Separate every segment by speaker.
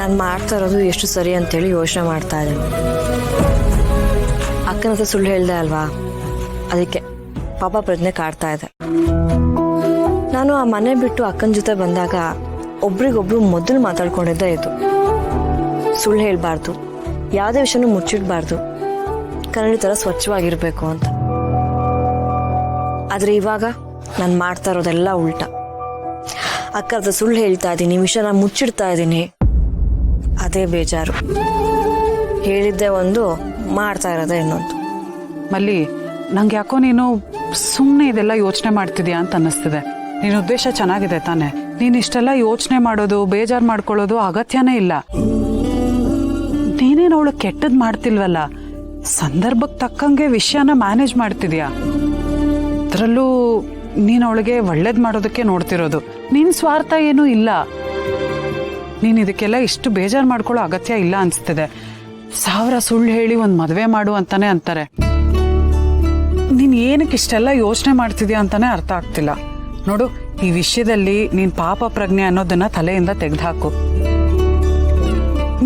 Speaker 1: ನಾನು ಮಾಡ್ತಾ ಇರೋದು ಎಷ್ಟು ಸರಿ ಅಂತೇಳಿ ಯೋಚನೆ ಮಾಡ್ತಾ ಇದ್ದೀನಿ. ಅಕ್ಕನ ಹತ್ರ ಸುಳ್ಳು ಹೇಳ್ದೆ ಅಲ್ವಾ, ಅದಕ್ಕೆ ಪಾಪ ಪ್ರಜ್ಞೆ ಕಾಡ್ತಾ ಇದೆ. ನಾನು ಆ ಮನೆ ಬಿಟ್ಟು ಅಕ್ಕನ ಜೊತೆ ಬಂದಾಗ ಒಬ್ರಿಗೊಬ್ರು ಮೊದಲು ಮಾತಾಡ್ಕೊಂಡಿದ್ದೆ ಇದು. ಸುಳ್ಳು ಹೇಳ್ಬಾರ್ದು, ಯಾವುದೇ ವಿಷಯನೂ ಮುಚ್ಚಿಡ್ಬಾರ್ದು, ಕನ್ನಡಿ ಥರ ಸ್ವಚ್ಛವಾಗಿರ್ಬೇಕು ಅಂತ. ಆದರೆ ಇವಾಗ ನಾನು ಮಾಡ್ತಾ ಇರೋದೆಲ್ಲ ಉಲ್ಟಾ. ಅಕ್ಕ ಹತ್ರ ಸುಳ್ಳು ಹೇಳ್ತಾ ಇದ್ದೀನಿ, ವಿಷಯನ ಮುಚ್ಚಿಡ್ತಾ ಇದ್ದೀನಿ. ಅದೇ ಬೇಜಾರು. ಹೇಳಿದ್ದೆ ಒಂದು, ಮಾಡ್ತಾ ಇರೋದೇ ಇನ್ನೊಂದು.
Speaker 2: ಮಲ್ಲಿ, ನಂಗೆ ಯಾಕೋ ನೀನು ಸುಮ್ಮನೆ ಇದೆಲ್ಲ ಯೋಚನೆ ಮಾಡ್ತಿದ್ಯಾ ಅಂತ ಅನ್ನಿಸ್ತಿದೆ. ನಿನ್ನ ಉದ್ದೇಶ ಚೆನ್ನಾಗಿದೆ ತಾನೆ. ನೀನು ಇಷ್ಟೆಲ್ಲ ಯೋಚನೆ ಮಾಡೋದು, ಬೇಜಾರು ಮಾಡ್ಕೊಳ್ಳೋದು ಅಗತ್ಯನೇ ಇಲ್ಲ. ನೀನೇನು ಅವಳು ಕೆಟ್ಟದ್ ಮಾಡ್ತಿಲ್ವಲ್ಲ, ಸಂದರ್ಭಕ್ಕೆ ತಕ್ಕಂಗೆ ವಿಷಯನ ಮ್ಯಾನೇಜ್ ಮಾಡ್ತಿದ್ಯಾ. ಅದರಲ್ಲೂ ನೀನು ಅವಳಿಗೆ ಒಳ್ಳೇದು ಮಾಡೋದಕ್ಕೆ ನೋಡ್ತಿರೋದು. ನಿನ್ನ ಸ್ವಾರ್ಥ ಏನೂ ಇಲ್ಲ. ನೀನು ಇದಕ್ಕೆಲ್ಲ ಇಷ್ಟು ಬೇಜಾರು ಮಾಡ್ಕೊಳ್ಳೋ ಅಗತ್ಯ ಇಲ್ಲ ಅನಿಸ್ತಿದೆ. 1000 ಸುಳ್ಳು ಹೇಳಿ ಒಂದು ಮದುವೆ ಮಾಡು ಅಂತಾನೆ ಅಂತಾರೆ. ನೀನು ಏನಕ್ಕೆ ಇಷ್ಟೆಲ್ಲ ಯೋಚನೆ ಮಾಡ್ತಿದ್ಯಾ ಅಂತಾನೆ ಅರ್ಥ ಆಗ್ತಿಲ್ಲ. ನೋಡು, ಈ ವಿಷಯದಲ್ಲಿ ನೀನು ಪಾಪ ಪ್ರಜ್ಞೆ ಅನ್ನೋದನ್ನ ತಲೆಯಿಂದ ತೆಗೆದುಹಾಕು.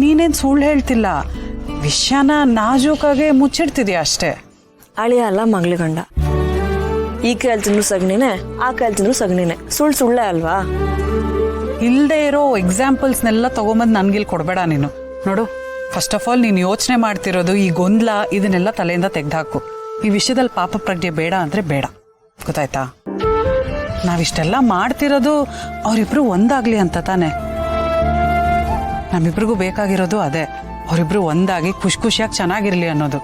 Speaker 2: ನೀನೇನು ಸುಳ್ಳು ಹೇಳ್ತಿಲ್ಲ, ವಿಷಯನ ನಾಜೂಕಾಗೆ ಮುಚ್ಚಿಡ್ತಿದ್ಯಾ ಅಷ್ಟೇ.
Speaker 1: ಅಳಿಯ ಅಲ್ಲ ಮಗಳ ಗಂಡ. ಈ ಕೈಯಲ್ಲಿ ತಿಂದ್ರು ಸಗಣಿನೇ, ಆ ಕೈಯಲ್ಲಿ ತಿಂದ್ರು ಸಗಣಿನೇ. ಸುಳ್ಳೆ ಅಲ್ವಾ?
Speaker 2: ಇಲ್ಲದೆ ಇರೋ ಎಕ್ಸಾಂಪಲ್ಸ್ನೆಲ್ಲ ತಗೊಂಬಂದು ನನ್ಗಿಲ್ಲಿ ಕೊಡಬೇಡ ನೀನು. ನೋಡು, ಫಸ್ಟ್ ಆಫ್ ಆಲ್ ನೀನು ಯೋಚನೆ ಮಾಡ್ತಿರೋದು ಈ ಗೊಂದಲ, ಇದನ್ನೆಲ್ಲ ತಲೆಯಿಂದ ತೆಗೆದುಹಾಕು. ಈ ವಿಷಯದಲ್ಲಿ ಪಾಪ ಪ್ರಜ್ಞೆ ಬೇಡ ಅಂದ್ರೆ ಬೇಡ, ಗೊತ್ತಾಯ್ತಾ? ನಾವಿಷ್ಟೆಲ್ಲ ಮಾಡ್ತಿರೋದು ಅವರಿಬ್ರು ಒಂದಾಗ್ಲಿ ಅಂತ ತಾನೆ. ನಮ್ಮಿಬ್ರಿಗೂ ಬೇಕಾಗಿರೋದು ಅದೇ, ಅವರಿಬ್ರು ಒಂದಾಗಿ ಖುಷಿಯಾಗಿ ಚೆನ್ನಾಗಿರ್ಲಿ ಅನ್ನೋದು.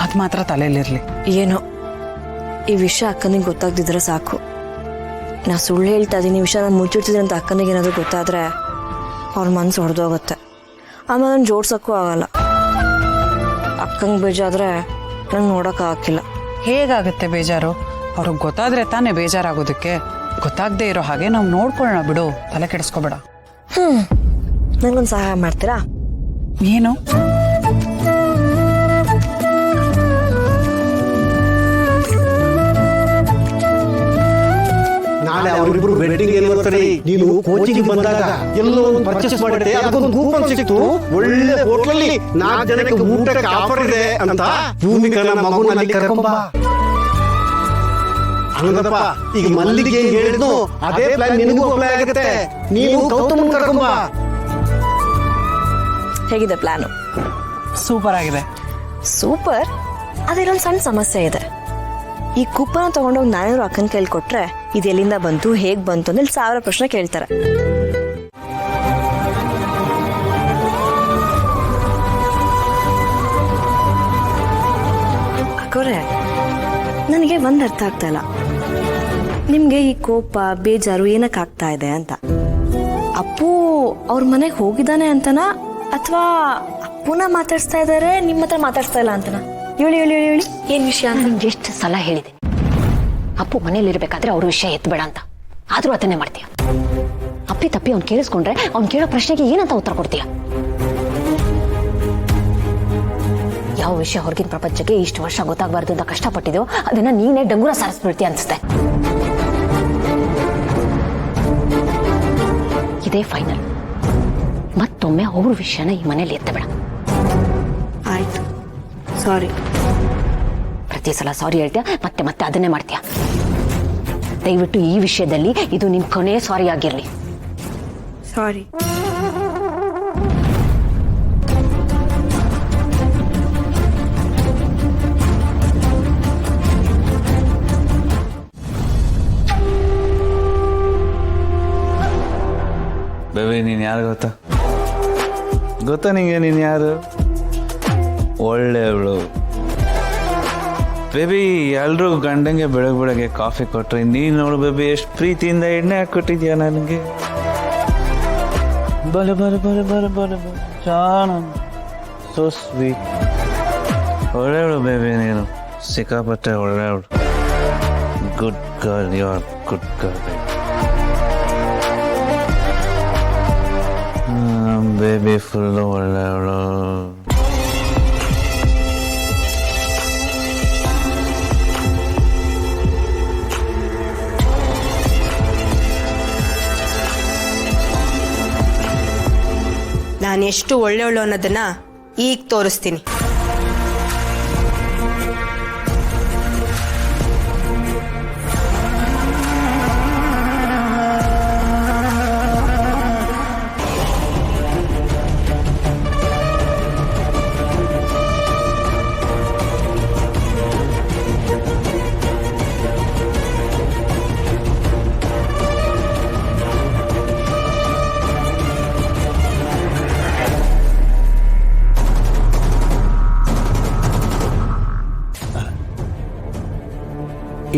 Speaker 2: ಅದು ಮಾತ್ರ ತಲೆಯಲ್ಲಿರ್ಲಿ.
Speaker 1: ಏನೋ ಈ ವಿಷಯ ಅಕ್ಕನಿಗೆ ಗೊತ್ತಾಗ್ದಿದ್ರೆ ಸಾಕು. ನಾ ಸುಳ್ಳು ಹೇಳ್ತಾ ಇದ್ದೀನಿ, ವಿಷಯ ನಾನು ಮುಚ್ಚಿಡ್ತಿದ್ದೀನಿ ಅಂತ ಅಕ್ಕನಿಗೆ ಏನಾದರೂ ಗೊತ್ತಾದ್ರೆ ಅವ್ರ ಮನಸ್ಸು ಹೊಡೆದೋಗುತ್ತೆ. ಆಮೇಲೆ ನಾನು ಜೋಡ್ಸೋಕ್ಕೂ ಆಗಲ್ಲ. ಅಕ್ಕಂಗೆ ಬೇಜಾದ್ರೆ ನಂಗೆ ನೋಡೋಕ್ಕಾಗಿಲ್ಲ.
Speaker 2: ಹೇಗಾಗುತ್ತೆ ಬೇಜಾರು? ಅವ್ರಿಗೆ ಗೊತ್ತಾದ್ರೆ ತಾನೇ ಬೇಜಾರಾಗೋದಕ್ಕೆ. ಗೊತ್ತಾಗದೆ ಇರೋ ಹಾಗೆ ನಾವು ನೋಡ್ಕೊಳ್ಳೋಣ ಬಿಡು, ತಲೆ ಕೆಡಿಸ್ಕೋಬೇಡ.
Speaker 1: ನಂಗೊಂದು ಸಹಾಯ ಮಾಡ್ತೀರಾ?
Speaker 2: ಏನು?
Speaker 3: ನಾಳೆ ಅವರಿಬ್ರು ವೆಡ್ಡಿಂಗ್ ಆನಿವರ್ಸರಿ. ನೀನು ಕೋಚಿಂಗ್ ಬಂದಾಗ ಎಲ್ಲೋ ಒಂದು ಪರ್ಚೇಸ್ ಮಾಡಿದ್ರೆ ಅದಕ್ಕೊಂದು ಕೂಪನ್ ಸಿಕ್ತು. ಒಳ್ಳೆ ಹೋಟ್ಲಲ್ಲಿ 4 ಜನಕ್ಕೆ ಊಟಕ್ಕೆ ಆಫರ್ ಇದೆ ಅಂತ ಭೂಮಿಕನ ಮಗುನಲ್ಲಿ ಕರ್ಕೊಂಬ. ಹಂಗಪ್ಪ, ಈಗ ಮಲ್ಲಿಗೆ ಹೇಳಿದ್ನು ಅದೇ ಪ್ಲಾನ್ ನಿನಗೂ ಅಪ್ಲೈ ಆಗುತ್ತೆ. ನೀನು ಗೌತಮನ್ ಕರ್ಕೊಂಬ.
Speaker 1: ಹೇಗಿದೆ ಪ್ಲಾನು?
Speaker 2: ಸೂಪರ್ ಆಗಿದೆ.
Speaker 1: ಸೂಪರ್. ಅದಿರೊಂದು ಸಣ್ಣ ಸಮಸ್ಯೆ ಇದೆ. ಈ ಕೂಪನ್ ತಗೊಂಡೋಗಿ ನಾನೇನಾದ್ರು ಅಕ್ಕನ ಕೈಲಿ ಕೊಟ್ರೆ ಇದು ಎಲ್ಲಿಂದ ಬಂತು, ಹೇಗ್ ಬಂತು ಅಂದ್ರೆ 1000 ಪ್ರಶ್ನೆ ಕೇಳ್ತಾರೆ. ಅಕ್ಕೋರೆ, ನನಗೆ ಒಂದ್ ಅರ್ಥ ಆಗ್ತಾ ಇಲ್ಲ. ನಿಮ್ಗೆ ಈ ಕೋಪ ಬೇಜಾರು ಏನಕ್ಕೆ ಆಗ್ತಾ ಇದೆ ಅಂತ. ಅಪ್ಪು ಅವ್ರ ಮನೆಗೆ ಹೋಗಿದ್ದಾನೆ ಅಂತನಾ, ಅಥವಾ ಅಪ್ಪುನ ಮಾತಾಡ್ಸ್ತಾ ಇದಾರೆ, ನಿಮ್ಮ ಹತ್ರ ಮಾತಾಡ್ಸ್ತಾ ಇಲ್ಲ ಅಂತನಾ? ಹೇಳಿ ಹೇಳಿ ಹೇಳಿ ಹೇಳಿ, ಏನ್ ವಿಷಯ ಅಂತ.
Speaker 4: ಎಷ್ಟು ಸಲ ಹೇಳಿದೆ ಅಪ್ಪು ಮನೇಲಿ ಇರ್ಬೇಕಾದ್ರೆ ಅವ್ರ ವಿಷಯ ಎತ್ತಬೇಡ ಅಂತ, ಆದ್ರೂ ಅದನ್ನೇ ಮಾಡ್ತೀಯ. ಅಪ್ಪಿ ತಪ್ಪಿ ಅವ್ನು ಕೇಳಿಸ್ಕೊಂಡ್ರೆ ಅವ್ನು ಕೇಳೋ ಪ್ರಶ್ನೆಗೆ ಏನಂತ ಉತ್ತರ ಕೊಡ್ತೀಯ? ಯಾವ ವಿಷಯ ಹೊರಗಿನ ಪ್ರಪಂಚಕ್ಕೆ ಇಷ್ಟು ವರ್ಷ ಗೊತ್ತಾಗಬಾರ್ದು ಅಂತ ಕಷ್ಟಪಟ್ಟಿದ್ಯೋ ಅದನ್ನ ನೀನೇ ಡಂಗುರ ಸಾರಿಸ್ಬಿಡ್ತೀಯ ಅನ್ಸುತ್ತೆ. ಇದೇ ಫೈನಲ್. ಮತ್ತೊಮ್ಮೆ ಅವ್ರ ವಿಷಯನ ಈ ಮನೇಲಿ ಎತ್ತಬೇಡ.
Speaker 1: ಆಯ್ತು, ಸಾರಿ.
Speaker 4: ಪ್ರತಿ ಸಲ ಸಾರಿ ಹೇಳ್ತೀಯ, ಮತ್ತೆ ಮತ್ತೆ ಅದನ್ನೇ ಮಾಡ್ತೀಯ. ದಯವಿಟ್ಟು ಈ ವಿಷಯದಲ್ಲಿ ಇದು ನಿನ್ ಕೊನೆಯ ಸಾರಿ ಆಗಿರ್ಲಿ.
Speaker 1: ಸಾರಿ.
Speaker 5: ಬೇಬಿ, ನೀನು ಯಾರು ಗೊತ್ತಾ ನಿಂಗೆ? ನೀನು ಯಾರು? ಒಳ್ಳೆಯವಳು ಬೇಬಿ. ಎಲ್ರು ಗಂಡಂಗೆ ಬೆಳಗ್ಗೆ ಕಾಫಿ ಕೊಟ್ರೆ ನೀನು ನೋಡು ಬೇಬಿ, ಎಷ್ಟು ಪ್ರೀತಿಯಿಂದ ಎಣ್ಣೆ ಹಾಕೊಟ್ಟಿದ್ಯಾ ನನಗೆ. ಬಲೆ ಬಲೆ ಬಲೆ ಬಲೆ ಬಲೆ ಬಲೆ ಚಾಣ, ಸೋ ಸ್ವೀಟ್. ಒಳ್ಳೆಯವಳು ಬೇಬಿ, ನೀನು ಸಿಕ್ಕಾಪಟ್ಟೆ ಒಳ್ಳೆಯವಳು. Good girl, you are good girl baby. Full ಒಳ್ಳೆಯವಳು.
Speaker 6: ನಾನು ಎಷ್ಟು ಒಳ್ಳೆಯವಳು ಅನ್ನೋದನ್ನ ಈಗ ತೋರಿಸ್ತೀನಿ.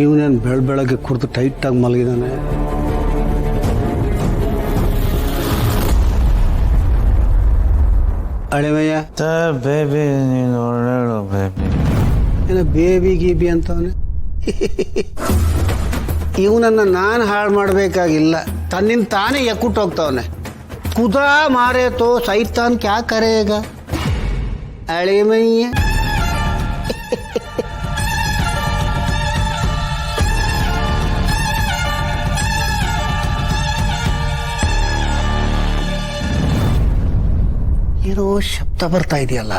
Speaker 3: ಇವನೇನು ಬೆಳಗ್ಗೆ ಕುರ್ತು ಟೈಟಾಗಿ ಮಲಗಿದಾನೆ. ಅಳೆಮಯ್ಯ
Speaker 5: ಬೇಬಿ ನೀನು ಒಳ್ಳೆಯವಳು ಬೇಬಿ.
Speaker 3: ಏನೋ ಬೇಬಿ ಗೀಬಿ ಅಂತವನೆ. ಇವನನ್ನು ನಾನು ಹಾಳು ಮಾಡಬೇಕಾಗಿಲ್ಲ, ತನ್ನಿಂದ ತಾನೇ ಎಕ್ಕುಟ್ಟು ಹೋಗ್ತಾವನೆ. ಖುದಾ ಮಾರೇ ತೋ ಸೈತಾನ್ ಕ್ಯಾ ಕರೇಗ ಅಳೆಮಯ್ಯ. ಏನೋ ಶಬ್ದ ಬರ್ತಾ ಇದೆಯಲ್ಲ.